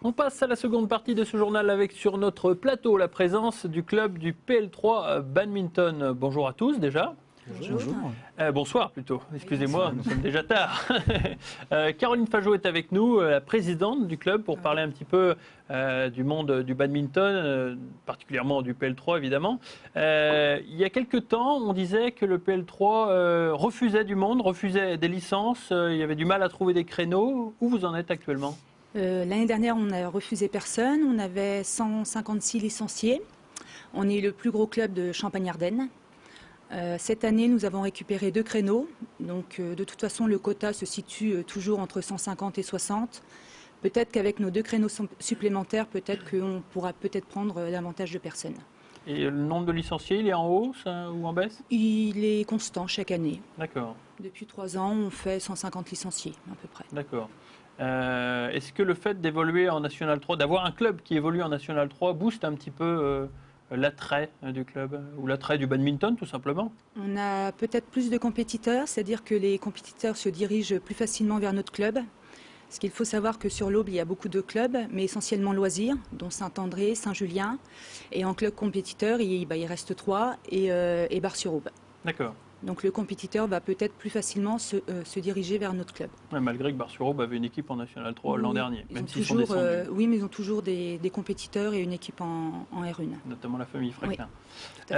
On passe à la seconde partie de ce journal avec sur notre plateau la présence du club du PL3 Badminton. Bonjour à tous déjà. Bonjour. Bonsoir plutôt, excusez-moi, nous sommes déjà tard. Caroline Fageot est avec nous, la présidente du club, pour parler un petit peu du monde du badminton, particulièrement du PL3 évidemment. Il y a quelques temps, on disait que le PL3 refusait du monde, refusait des licences, il y avait du mal à trouver des créneaux. Où vous en êtes actuellement ? L'année dernière, on n'a refusé personne. On avait 156 licenciés. On est le plus gros club de Champagne-Ardenne. Cette année, nous avons récupéré 2 créneaux. Donc, de toute façon, le quota se situe toujours entre 150 et 60. Peut-être qu'avec nos 2 créneaux supplémentaires, peut-être qu'on pourra peut-être prendre davantage de personnes. Et le nombre de licenciés, il est en hausse ou en baisse ? Il est constant chaque année. D'accord. Depuis 3 ans, on fait 150 licenciés à peu près. D'accord. Est-ce que le fait d'évoluer en National 3, d'avoir un club qui évolue en National 3, booste un petit peu l'attrait du club ou l'attrait du badminton tout simplement ? On a peut-être plus de compétiteurs, c'est-à-dire que les compétiteurs se dirigent plus facilement vers notre club. Parce qu'il faut savoir que sur l'Aube, il y a beaucoup de clubs, mais essentiellement loisirs, dont Saint-André, Saint-Julien. Et en club compétiteur, il reste 3 et Bar-sur-Aube. D'accord. Donc le compétiteur va peut-être plus facilement se diriger vers notre club. Ouais, malgré que Bar-sur-Aube avait une équipe en National 3 l'an dernier, même s'ils sont toujours, descendus. oui, mais ils ont toujours des compétiteurs et une équipe en R1. Notamment la famille Fréquin. Oui,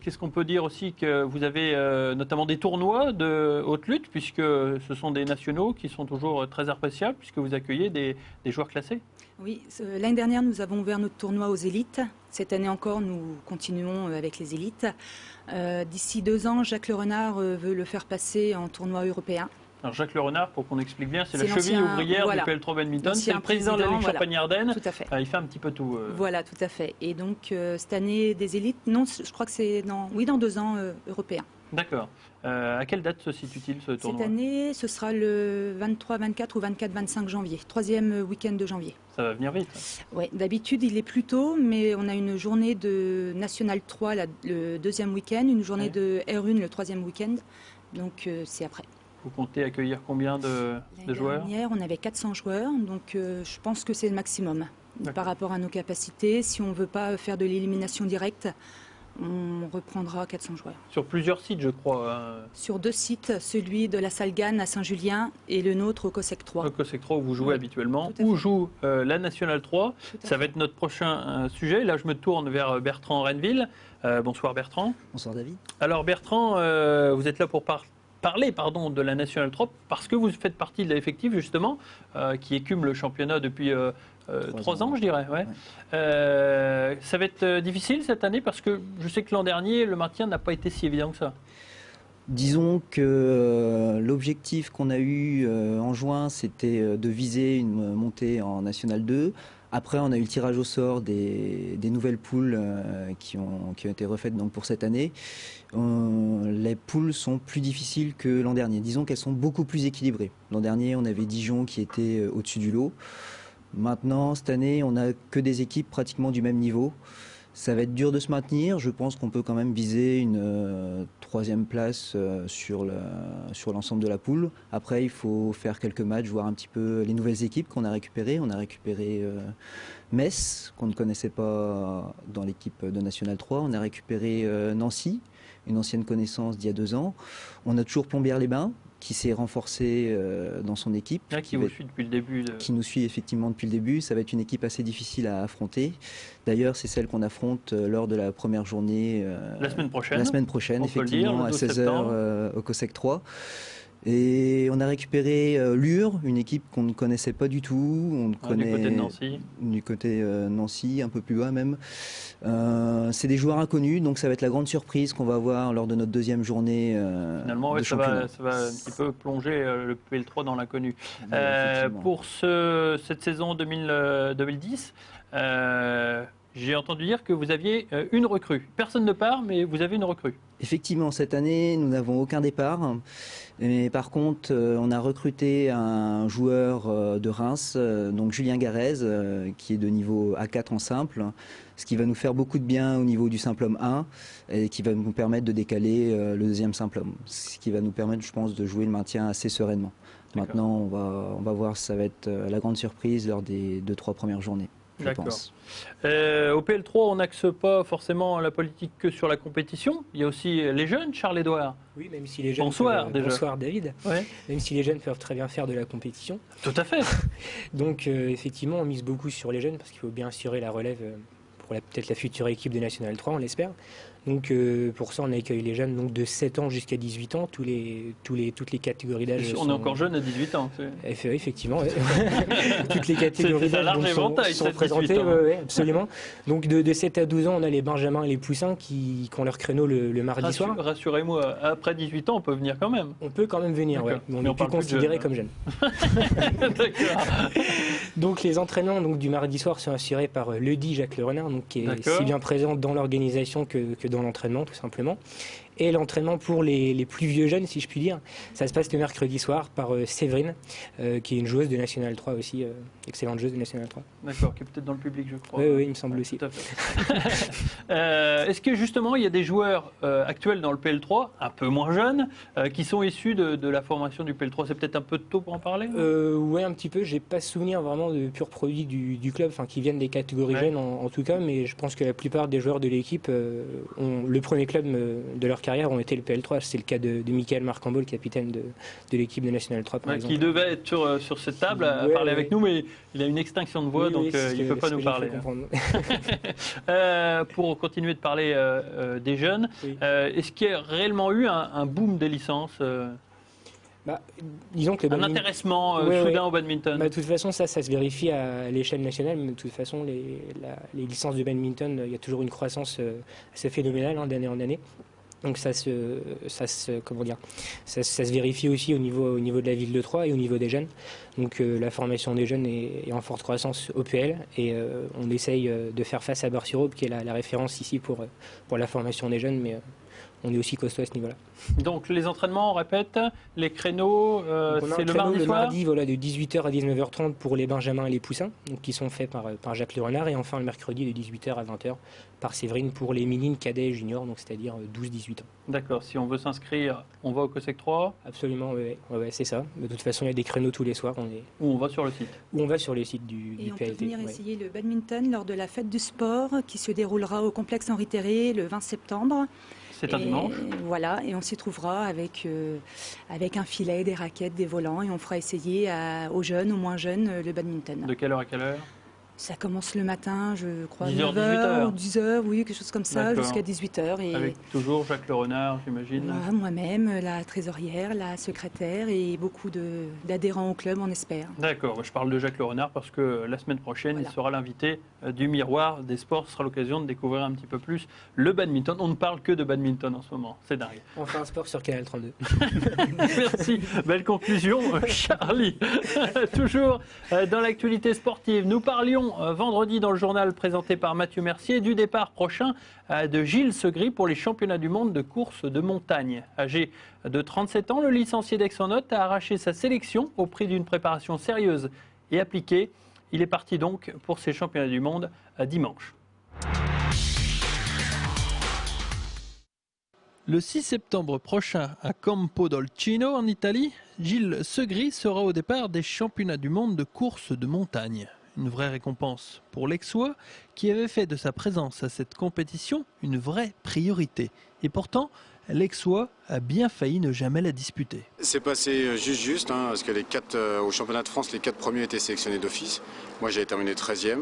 qu'est-ce qu'on peut dire aussi que vous avez notamment des tournois de haute lutte, puisque ce sont des nationaux qui sont toujours très appréciables, puisque vous accueillez des joueurs classés ? Oui, l'année dernière, nous avons ouvert notre tournoi aux élites. Cette année encore, nous continuons avec les élites. D'ici 2 ans, Jacques Le Renard veut le faire passer en tournoi européen. Alors Jacques Le Renard, pour qu'on explique bien, c'est la cheville l'ancien- ouvrière voilà. du PL3 Badminton, c'est L'ancien le président de la Ligue président, Champagne-Ardenne. Tout à fait. Il fait un petit peu tout. Voilà, tout à fait. Et donc, cette année des élites, non, je crois que c'est dans 2 ans européen. D'accord. À quelle date se situe-t-il ce tournoi ? Cette année, ce sera le 23, 24 ou 24, 25 janvier, 3e week-end de janvier. Ça va venir vite. Oui, d'habitude, il est plus tôt, mais on a une journée de National 3 le 2e week-end, une journée de R1 le 3e week-end. Donc, c'est après. Vous comptez accueillir combien de joueurs ? L'année dernière, on avait 400 joueurs, donc je pense que c'est le maximum par rapport à nos capacités. Si on ne veut pas faire de l'élimination directe, on reprendra 400 joueurs. Sur plusieurs sites, je crois. Sur 2 sites, celui de la Salle Gannes à Saint-Julien et le nôtre au COSEC 3. Au COSEC 3 où vous jouez habituellement, tout à fait. où joue la Nationale 3. à Ça va être notre prochain sujet. Là, je me tourne vers Bertrand Renville. Bonsoir Bertrand. Bonsoir David. Alors Bertrand, vous êtes là pour parler de la Nationale 3 parce que vous faites partie de l'effectif justement qui écume le championnat depuis 3 ans, je dirais. Ouais. Ça va être difficile cette année parce que je sais que l'an dernier, le maintien n'a pas été si évident que ça. Disons que l'objectif qu'on a eu en juin, c'était de viser une montée en National 2. Après, on a eu le tirage au sort des nouvelles poules qui ont été refaites donc, pour cette année. Les poules sont plus difficiles que l'an dernier. Disons qu'elles sont beaucoup plus équilibrées. L'an dernier, on avait Dijon qui était au-dessus du lot. Maintenant, cette année, on n'a que des équipes pratiquement du même niveau. Ça va être dur de se maintenir. Je pense qu'on peut quand même viser une 3e place sur l'ensemble de la poule. Après, il faut faire quelques matchs, voir un petit peu les nouvelles équipes qu'on a récupérées. On a récupéré Metz, qu'on ne connaissait pas dans l'équipe de National 3. On a récupéré Nancy, une ancienne connaissance d'il y a 2 ans. On a toujours Plombières-les-Bains, qui s'est renforcé dans son équipe. Qui vous suit depuis le début. Qui nous suit effectivement depuis le début. Ça va être une équipe assez difficile à affronter. D'ailleurs, c'est celle qu'on affronte lors de la première journée. La semaine prochaine. La semaine prochaine, effectivement, à 16h au COSEC 3. Et on a récupéré Lure, une équipe qu'on ne connaissait pas du tout. On connaît, du côté de Nancy. Du côté Nancy, un peu plus bas même. C'est des joueurs inconnus, donc ça va être la grande surprise qu'on va avoir lors de notre 2e journée. Finalement, de championnat. Ça va un petit peu plonger le PL3 dans l'inconnu. Pour cette saison 2010, j'ai entendu dire que vous aviez une recrue. Personne ne part, mais vous avez une recrue. Effectivement, cette année, nous n'avons aucun départ. Mais par contre, on a recruté un joueur de Reims, donc Julien Garez, qui est de niveau A4 en simple, ce qui va nous faire beaucoup de bien au niveau du simple homme 1 et qui va nous permettre de décaler le 2e simple homme. Ce qui va nous permettre, je pense, de jouer le maintien assez sereinement. Maintenant, on va voir, ça va être la grande surprise lors des 2-3 premières journées, je pense. Au PL3, on n'axe pas forcément la politique que sur la compétition. Il y a aussi les jeunes, Charles-Édouard. Oui, même si les jeunes Bonsoir, déjà. Bonsoir David. Ouais. Même si les jeunes peuvent très bien faire de la compétition. Tout à fait. Donc effectivement, on mise beaucoup sur les jeunes parce qu'il faut bien assurer la relève pour peut-être la future équipe de National 3, on l'espère. Donc pour ça, on accueille les jeunes donc, de 7 ans jusqu'à 18 ans, toutes les catégories d'âge. On est encore jeune à 18 ans. Effectivement, ouais. Toutes les catégories d'âge sont présentées, ouais, absolument. Donc de 7 à 12 ans, on a les benjamins et les poussins qui ont leur créneau le mardi soir. Rassurez-moi, après 18 ans, on peut venir quand même. On peut quand même venir, ouais. On est plus considéré comme jeune. D'accord. Donc les entraînements donc, du mardi soir sont assurés par Ledy Jacques Le Renard, donc, qui est si bien présent dans l'organisation que dans l'entraînement tout simplement. Et l'entraînement pour les plus vieux jeunes, si je puis dire, ça se passe le mercredi soir par Séverine, qui est une joueuse de National 3 aussi, excellente joueuse de National 3. D'accord, qui est peut-être dans le public, je crois. Oui, il me semble aussi. Tout à fait. Est-ce que justement, il y a des joueurs actuels dans le PL3, un peu moins jeunes, qui sont issus de la formation du PL3? C'est peut-être un peu tôt pour en parler? Oui, un petit peu. J'ai pas souvenir vraiment de purs produits du club, qui viennent des catégories jeunes en tout cas, mais je pense que la plupart des joueurs de l'équipe ont le premier club de leur carrière ont été le PL3. C'est le cas de Michael Marcambeau, le capitaine de l'équipe de National 3 par exemple. Qui devait être sur cette table à parler avec nous, mais il a une extinction de voix, donc il ne peut pas nous parler. Pour continuer de parler des jeunes, est-ce qu'il y a réellement eu un boom des licences disons que un intéressement soudain au badminton? De toute façon, ça se vérifie à l'échelle nationale, mais de toute façon, les licences de badminton, il y a toujours une croissance assez phénoménale d'année en année. Donc ça se vérifie aussi au niveau de la ville de Troyes et au niveau des jeunes. Donc la formation des jeunes est en forte croissance au PL et on essaye de faire face à Bar-sur-Aube qui est la référence ici pour la formation des jeunes, mais on est aussi costaud à ce niveau-là. Donc les entraînements, on répète, les créneaux, c'est le mardi soir. Le mardi, voilà, de 18h à 19h30 pour les benjamins et les poussins, donc qui sont faits par Jacques Le Renard, et enfin le mercredi de 18h à 20h par Séverine pour les minines, cadets et juniors, donc c'est-à-dire 12-18 ans. D'accord, si on veut s'inscrire, on va au COSEC 3? Absolument, ouais, c'est ça. De toute façon, il y a des créneaux tous les soirs. Ou on va sur le site? Ou on va sur le site du et on PLT. peut venir essayer le badminton lors de la fête du sport qui se déroulera au complexe Henri Terré le 20 septembre. C'est un dimanche. Voilà, et on s'y trouvera avec un filet, des raquettes, des volants, et on fera essayer aux jeunes, aux moins jeunes, le badminton. De quelle heure à quelle heure? Ça commence le matin, je crois, 10h, 9h, 10h, oui, quelque chose comme ça, jusqu'à 18h. Et avec toujours Jacques Le Renard, j'imagine. Moi-même, la trésorière, la secrétaire et beaucoup d'adhérents au club, on espère. D'accord, je parle de Jacques Le Renard parce que la semaine prochaine, il sera l'invité du Miroir des Sports. Ce sera l'occasion de découvrir un petit peu plus le badminton. On ne parle que de badminton en ce moment, c'est dingue. On fait un sport sur Canal 32. Merci, belle conclusion, Charlie. Toujours dans l'actualité sportive, nous parlions vendredi dans le journal présenté par Mathieu Mercier du départ prochain de Gilles Segris pour les championnats du monde de course de montagne. Âgé de 37 ans, le licencié d'Aix-en-Othe a arraché sa sélection au prix d'une préparation sérieuse et appliquée. Il est parti donc pour ces championnats du monde dimanche. Le 6 septembre prochain à Campodolcino en Italie, Gilles Segris sera au départ des championnats du monde de course de montagne. Une vraie récompense pour l'Aixois qui avait fait de sa présence à cette compétition une vraie priorité. Et pourtant, l'Aixois a bien failli ne jamais la disputer. C'est passé juste, parce que au championnat de France, les 4 premiers étaient sélectionnés d'office. Moi, j'avais terminé 13e,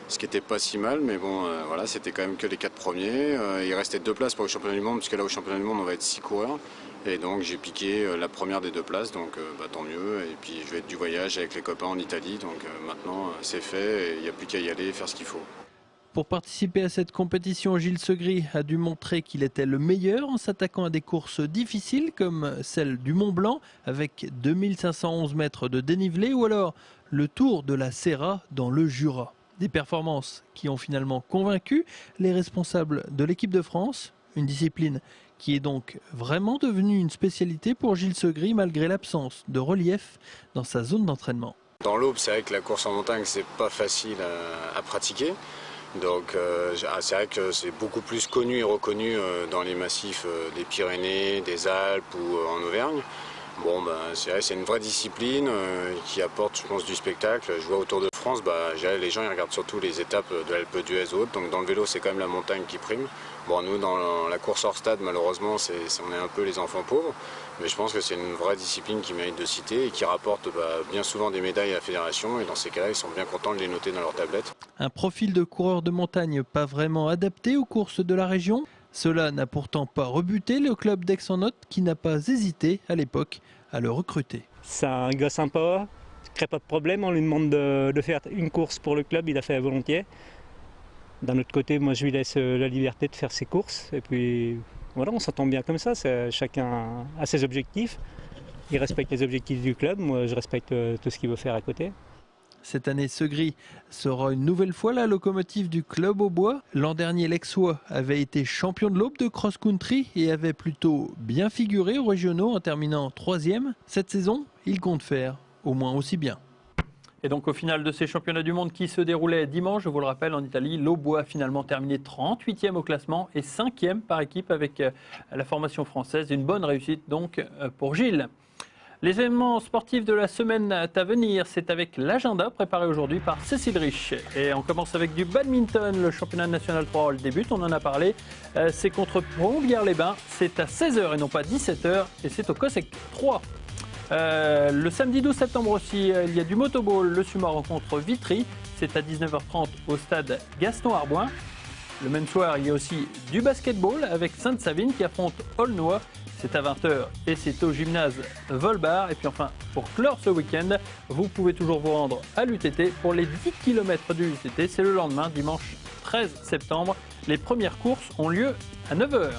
ce qui n'était pas si mal, mais bon, voilà, c'était quand même que les 4 premiers. Il restait 2 places pour le championnat du monde, parce que là, au championnat du monde, on va être 6 coureurs. Et donc, j'ai piqué la première des 2 places, donc tant mieux. Et puis, je vais être du voyage avec les copains en Italie, donc maintenant, c'est fait, et il n'y a plus qu'à y aller et faire ce qu'il faut. Pour participer à cette compétition, Gilles Segris a dû montrer qu'il était le meilleur en s'attaquant à des courses difficiles comme celle du Mont Blanc avec 2511 mètres de dénivelé ou alors le Tour de la Serra dans le Jura. Des performances qui ont finalement convaincu les responsables de l'équipe de France, une discipline qui est donc vraiment devenue une spécialité pour Gilles Segris malgré l'absence de relief dans sa zone d'entraînement. Dans l'Aube, c'est vrai que la course en montagne, c'est pas facile à pratiquer. Donc c'est vrai que c'est beaucoup plus connu et reconnu dans les massifs des Pyrénées, des Alpes ou en Auvergne. Bon, c'est une vraie discipline qui apporte, je pense, du spectacle. Je vois autour de France, les gens ils regardent surtout les étapes de l'Alpe d'Huez haute. Donc dans le vélo, c'est quand même la montagne qui prime. Bon, nous, dans la course hors stade, malheureusement, on est un peu les enfants pauvres. Mais je pense que c'est une vraie discipline qui mérite de citer et qui rapporte bien souvent des médailles à la fédération. Et dans ces cas-là, ils sont bien contents de les noter dans leur tablette. Un profil de coureur de montagne pas vraiment adapté aux courses de la région. Cela n'a pourtant pas rebuté le club d'Aix-en-Othe qui n'a pas hésité à l'époque à le recruter. C'est un gars sympa, il ne crée pas de problème, on lui demande de faire une course pour le club, il a fait volontiers. D'un autre côté, moi je lui laisse la liberté de faire ses courses et puis voilà, on s'entend bien comme ça, chacun a ses objectifs. Il respecte les objectifs du club, moi je respecte tout ce qu'il veut faire à côté. Cette année, Segris sera une nouvelle fois la locomotive du club au bois. L'an dernier, l'Aixois avait été champion de l'Aube de cross-country et avait plutôt bien figuré aux régionaux en terminant 3e. Cette saison, il compte faire au moins aussi bien. Et donc au final de ces championnats du monde qui se déroulaient dimanche, je vous le rappelle, en Italie, l'Aubois a finalement terminé 38e au classement et 5e par équipe avec la formation française. Une bonne réussite donc pour Gilles. Les événements sportifs de la semaine à venir, c'est avec l'agenda préparé aujourd'hui par Cécile Rich. Et on commence avec du badminton, le championnat national 3 débute, on en a parlé. C'est contre Plombières-les-Bains, c'est à 16h et non pas 17h et c'est au COSEC 3. Le samedi 12 septembre aussi, il y a du motoball, le Suma rencontre Vitry, c'est à 19h30 au stade Gaston-Arbouin. Le même soir, il y a aussi du basketball avec Sainte-Savine qui affronte Aulnois. C'est à 20h et c'est au gymnase Volbar. Et puis enfin, pour clore ce week-end, vous pouvez toujours vous rendre à l'UTT pour les 10 km du UTT. C'est le lendemain, dimanche 13 septembre. Les premières courses ont lieu à 9h.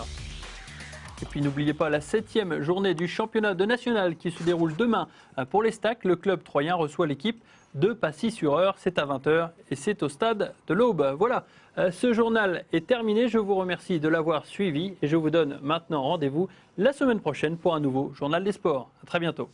Et puis n'oubliez pas la 7e journée du championnat de national qui se déroule demain pour les stacks. Le club troyen reçoit l'équipe de Passy-sur-Eure. C'est à 20h et c'est au stade de l'Aube. Voilà, ce journal est terminé. Je vous remercie de l'avoir suivi et je vous donne maintenant rendez-vous la semaine prochaine pour un nouveau journal des sports. À très bientôt.